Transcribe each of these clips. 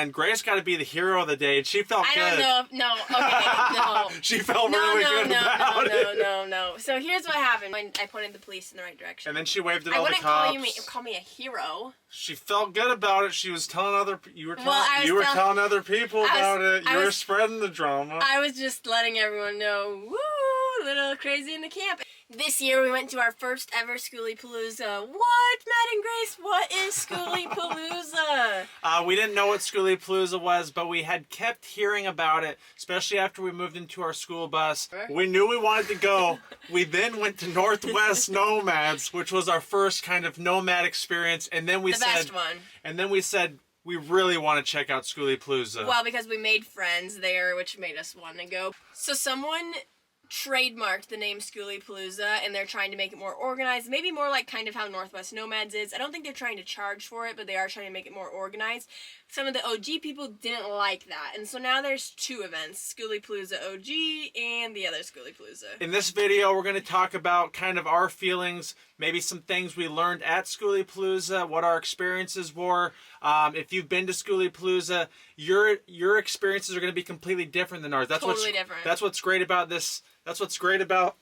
And Grace got to be the hero of the day, and she felt good. I don't know. No, okay, no. She felt really good about it. No. So here's what happened when I pointed the police in the right direction. And then she waved at all the cops. I wouldn't call me a hero. She felt good about it. She was telling you were telling other people about it. You were spreading the drama. I was just letting everyone know, woo, a little crazy in the camp. This year we went to our first ever Skooliepalooza. What, Matt and Grace? What is Skooliepalooza? We didn't know what Skooliepalooza was, but we had kept hearing about it, especially after we moved into our school bus. We knew we wanted to go. We then went to Northwest Nomads, which was our first kind of nomad experience, and then we best one. And then we said, we really want to check out Skooliepalooza. Well, because we made friends there, which made us want to go. So someone trademarked the name Skooliepalooza, and they're trying to make it more organized, maybe more like kind of how Northwest Nomads is. I don't think they're trying to charge for it, but they are trying to make it more organized. Some of the OG people didn't like that, and so now there's two events, Skooliepalooza OG and the other Skooliepalooza. In this video, we're going to talk about kind of our feelings, maybe some things we learned at Skooliepalooza, what our experiences were. If you've been to Skooliepalooza, your experiences are going to be completely different than ours. Totally different. That's what's great about this. That's what's great about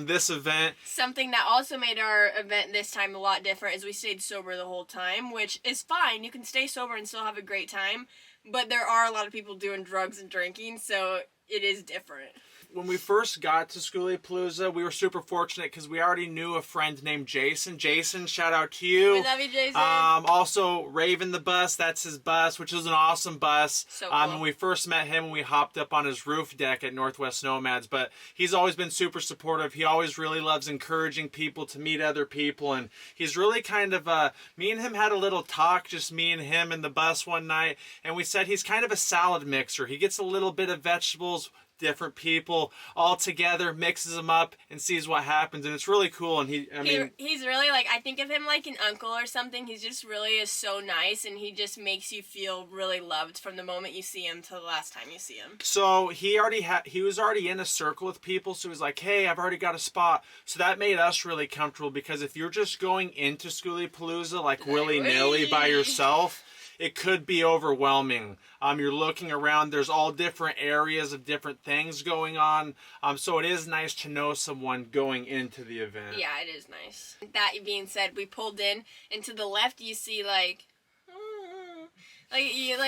this event. Something that also made our event this time a lot different is we stayed sober the whole time, which is fine. You can stay sober and still have a great time, but there are a lot of people doing drugs and drinking, so it is different. When we first got to Skooliepalooza, we were super fortunate because we already knew a friend named Jason. Jason, shout out to you. We love you, Jason. Also, Raven the bus, that's his bus, which is an awesome bus. So cool. When we first met him, we hopped up on his roof deck at Northwest Nomads, but he's always been super supportive. He always really loves encouraging people to meet other people, and he's really kind of, me and him had a little talk, just me and him in the bus one night, and we said he's kind of a salad mixer. He gets a little bit of vegetables, different people all together, mixes them up, and sees what happens, and it's really cool. And he's really like, I think of him like an uncle or something. He just really is so nice, and he just makes you feel really loved from the moment you see him till the last time you see him. So he was already in a circle with people, so he was like, hey, I've already got a spot. So that made us really comfortable, because if you're just going into Skooliepalooza like willy-nilly by yourself, it could be overwhelming. You're looking around, there's all different areas of different things going on. So it is nice to know someone going into the event. Yeah, it is nice. That being said, we pulled in, and to the left you see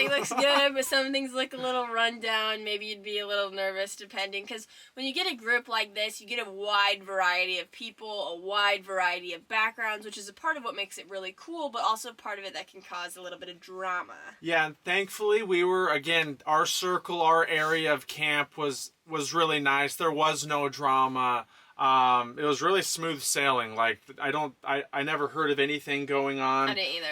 looks good, but some things look a little run down. Maybe you'd be a little nervous depending, because when you get a group like this, you get a wide variety of people, a wide variety of backgrounds, which is a part of what makes it really cool, but also part of it that can cause a little bit of drama. Yeah, and thankfully we were, again, our circle, our area of camp was really nice. There was no drama. It was really smooth sailing. Like, I never heard of anything going on. I didn't either.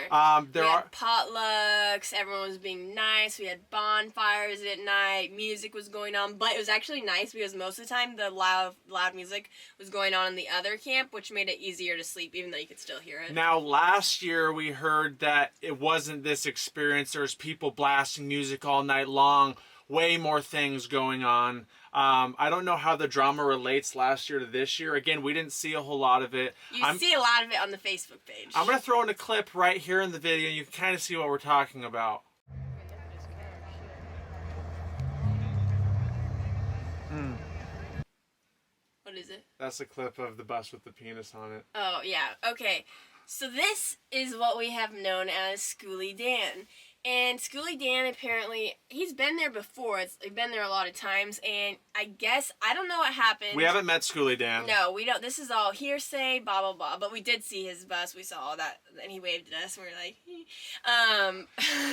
We had potlucks, everyone was being nice, we had bonfires at night, music was going on, but it was actually nice because most of the time the loud music was going on in the other camp, which made it easier to sleep even though you could still hear it. Now, last year we heard that it wasn't this experience. There was people blasting music all night long, way more things going on. I don't know how the drama relates last year to this year. Again, we didn't see a whole lot of it. You see a lot of it on the Facebook page. I'm going to throw in a clip right here in the video, and you can kind of see what we're talking about. What is it? That's a clip of the bus with the penis on it. Oh, yeah. Okay. So this is what we have known as Skoolie Dan. And Skoolie Dan, apparently, he's been there before. He's been there a lot of times, and I guess, I don't know what happened. We haven't met Skoolie Dan. No, we don't. This is all hearsay, blah, blah, blah. But we did see his bus. We saw all that, and he waved at us, and we were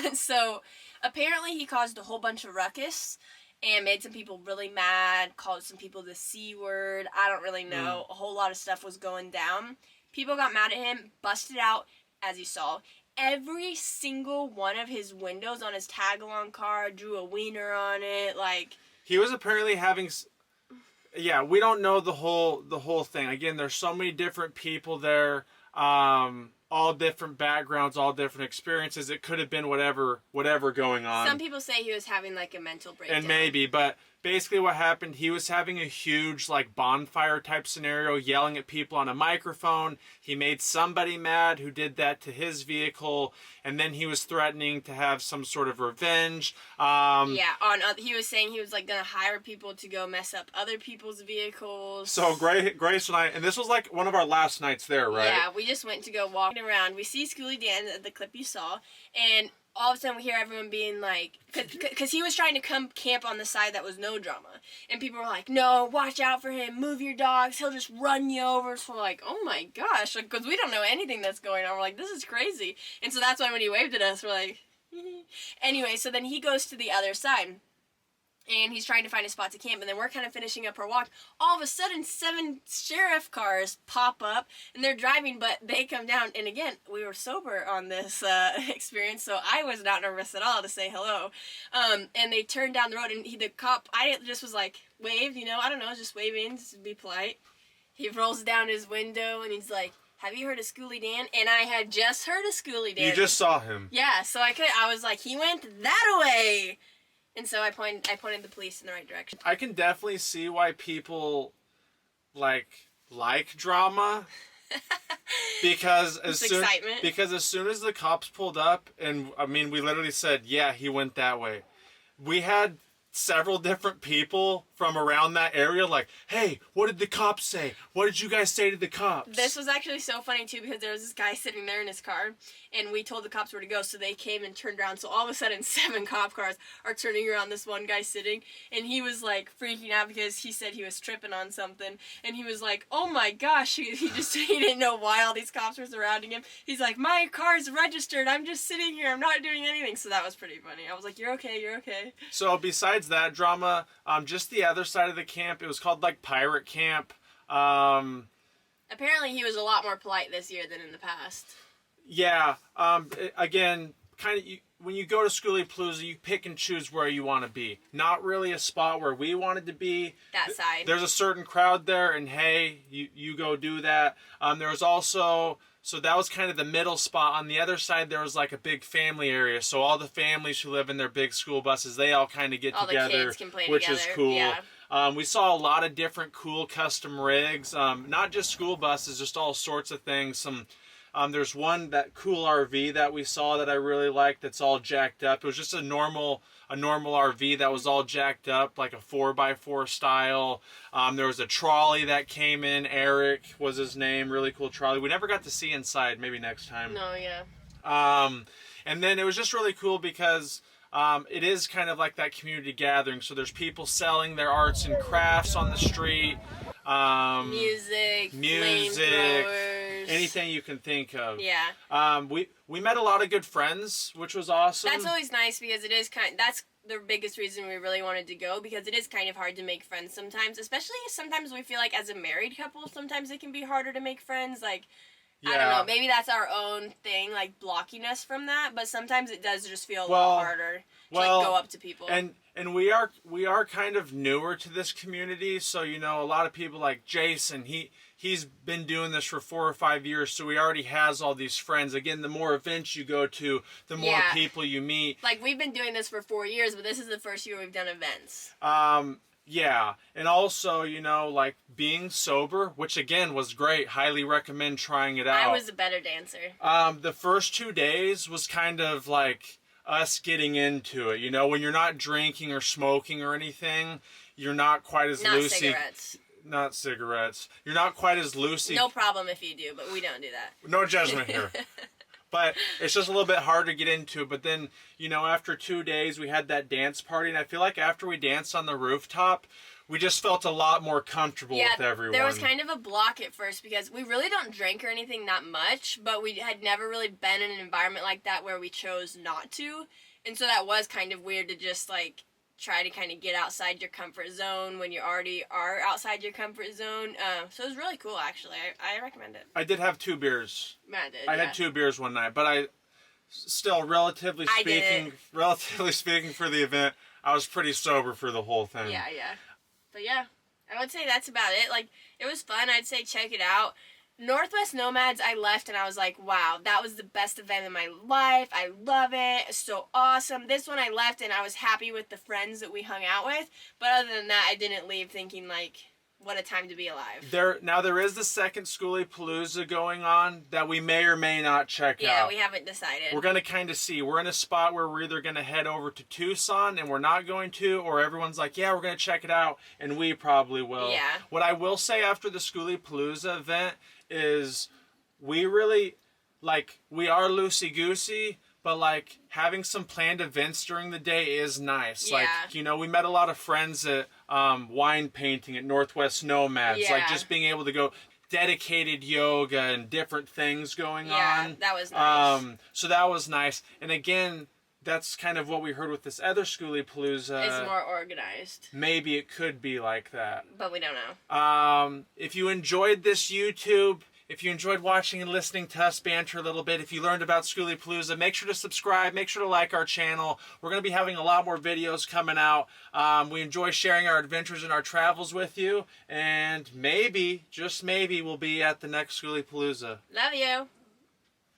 like, So, apparently, he caused a whole bunch of ruckus and made some people really mad, called some people the C word. I don't really know. A whole lot of stuff was going down. People got mad at him, busted out, as you saw. Every single one of his windows on his tag-along car drew a wiener on it. Like, he was apparently having, yeah, we don't know the whole thing. Again, there's so many different people there, all different backgrounds, all different experiences. It could have been whatever going on. Some people say he was having like a mental breakdown. And maybe, but basically what happened, he was having a huge like bonfire type scenario, yelling at people on a microphone. He made somebody mad who did that to his vehicle, and then he was threatening to have some sort of revenge. He was saying he was like gonna hire people to go mess up other people's vehicles. So Grace and I, and this was like one of our last nights there, right? Yeah, we just went to go walking around. We see Schoolie Dan, the clip you saw, and all of a sudden we hear everyone being like, because he was trying to come camp on the side that was no drama. And people were like, no, watch out for him, move your dogs, he'll just run you over. So we're like, oh my gosh, because we don't know anything that's going on. We're like, this is crazy. And so that's why when he waved at us, we're like, anyway, so then he goes to the other side. And he's trying to find a spot to camp, and then we're kind of finishing up our walk. All of a sudden, 7 sheriff cars pop up, and they're driving, but they come down. And again, we were sober on this experience, so I was not nervous at all to say hello. And they turned down the road, and the cop, I just was like, waved, I don't know, just waving, just to be polite. He rolls down his window, and he's like, have you heard of Schoolie Dan? And I had just heard of Schoolie Dan. You just saw him. Yeah, so I was like, he went that way. And so I pointed the police in the right direction. I can definitely see why people like drama. Because as soon as the cops pulled up, and I mean, we literally said, yeah, he went that way. We had several different people from around that area like, hey, what did the cops say? What did you guys say to the cops? This was actually so funny too, because there was this guy sitting there in his car, and we told the cops where to go, so they came and turned around. So all of a sudden 7 cop cars are turning around this one guy sitting, and he was like freaking out because he said he was tripping on something, and he was like, oh my gosh, he didn't know why all these cops were surrounding him. He's like, my car's registered, I'm just sitting here, I'm not doing anything. So that was pretty funny. I was like, you're okay. So besides that drama, just the other side of the camp, it was called like Pirate Camp. Apparently he was a lot more polite this year than in the past. Yeah. Again, kind of when you go to Skooliepalooza, you pick and choose where you want to be. Not really a spot where we wanted to be. That side. There's a certain crowd there, and hey, you go do that. There was also... So that was kind of the middle spot. On the other side, there was like a big family area. So all the families who live in their big school buses, they all kind of get together. All the kids can play which together. is cool. Yeah. We saw a lot of different cool custom rigs. Not just school buses, just all sorts of things. There's one, that cool RV that we saw that I really liked that's all jacked up. It was just a normal RV that was all jacked up, like a 4x4 style. There was a trolley that came in. Eric was his name. Really cool trolley. We never got to see inside. Maybe next time. No, yeah. And then it was just really cool because it is kind of like that community gathering. So there's people selling their arts and crafts on the street. Music, anything you can think of. Yeah. We met a lot of good friends, which was awesome. That's always nice because that's the biggest reason we really wanted to go, because it is kind of hard to make friends sometimes, especially sometimes we feel like as a married couple, sometimes it can be harder to make friends. Like, yeah. I don't know, maybe that's our own thing, like blocking us from that, but sometimes it does just feel a little harder to like go up to people. And we are kind of newer to this community, so a lot of people like Jason, he's been doing this for 4 or 5 years, so he already has all these friends. Again, the more events you go to, the more people you meet. Like, we've been doing this for 4 years, but this is the first year we've done events. Yeah, and also, like being sober, which again was great. Highly recommend trying it out. I was a better dancer. The first 2 days was kind of like us getting into it. When you're not drinking or smoking or anything, you're not quite as loosey. Not cigarettes. You're not quite as loosey. No problem if you do, but we don't do that. No judgment here. But it's just a little bit hard to get into. But then, after 2 days, we had that dance party. And I feel like after we danced on the rooftop, we just felt a lot more comfortable with everyone. There was kind of a block at first because we really don't drink or anything that much. But we had never really been in an environment like that where we chose not to. And so that was kind of weird to just, like, try to kind of get outside your comfort zone when you already are outside your comfort zone. So it was really cool, actually. I recommend it. I did have 2 beers. Matt did. I had 2 beers one night, but I still, relatively speaking for the event, I was pretty sober for the whole thing. Yeah. But yeah, I would say that's about it. Like, it was fun. I'd say check it out. Northwest Nomads, I left and I was like, wow, that was the best event of my life. I love it. It's so awesome. This one I left and I was happy with the friends that we hung out with. But other than that, I didn't leave thinking like, what a time to be alive. There is the second Skooliepalooza going on that we may or may not check out. Yeah, we haven't decided. We're going to kind of see. We're in a spot where we're either going to head over to Tucson and we're not going to, or everyone's like, yeah, we're going to check it out, and we probably will. Yeah. What I will say after the Skooliepalooza event is we really, like, we are loosey-goosey, but, like, having some planned events during the day is nice. Yeah. Like, you know, we met a lot of friends at wine painting at Northwest Nomads. Yeah. Like, just being able to go dedicated yoga and different things going on. Yeah, that was nice. So that was nice. And again, that's kind of what we heard with this other Skooliepalooza. It's more organized. Maybe it could be like that. But we don't know. If you enjoyed this YouTube, if you enjoyed watching and listening to us banter a little bit, if you learned about Skooliepalooza, make sure to subscribe, make sure to like our channel. We're going to be having a lot more videos coming out. We enjoy sharing our adventures and our travels with you, and maybe, just maybe, we'll be at the next Skooliepalooza. Love you.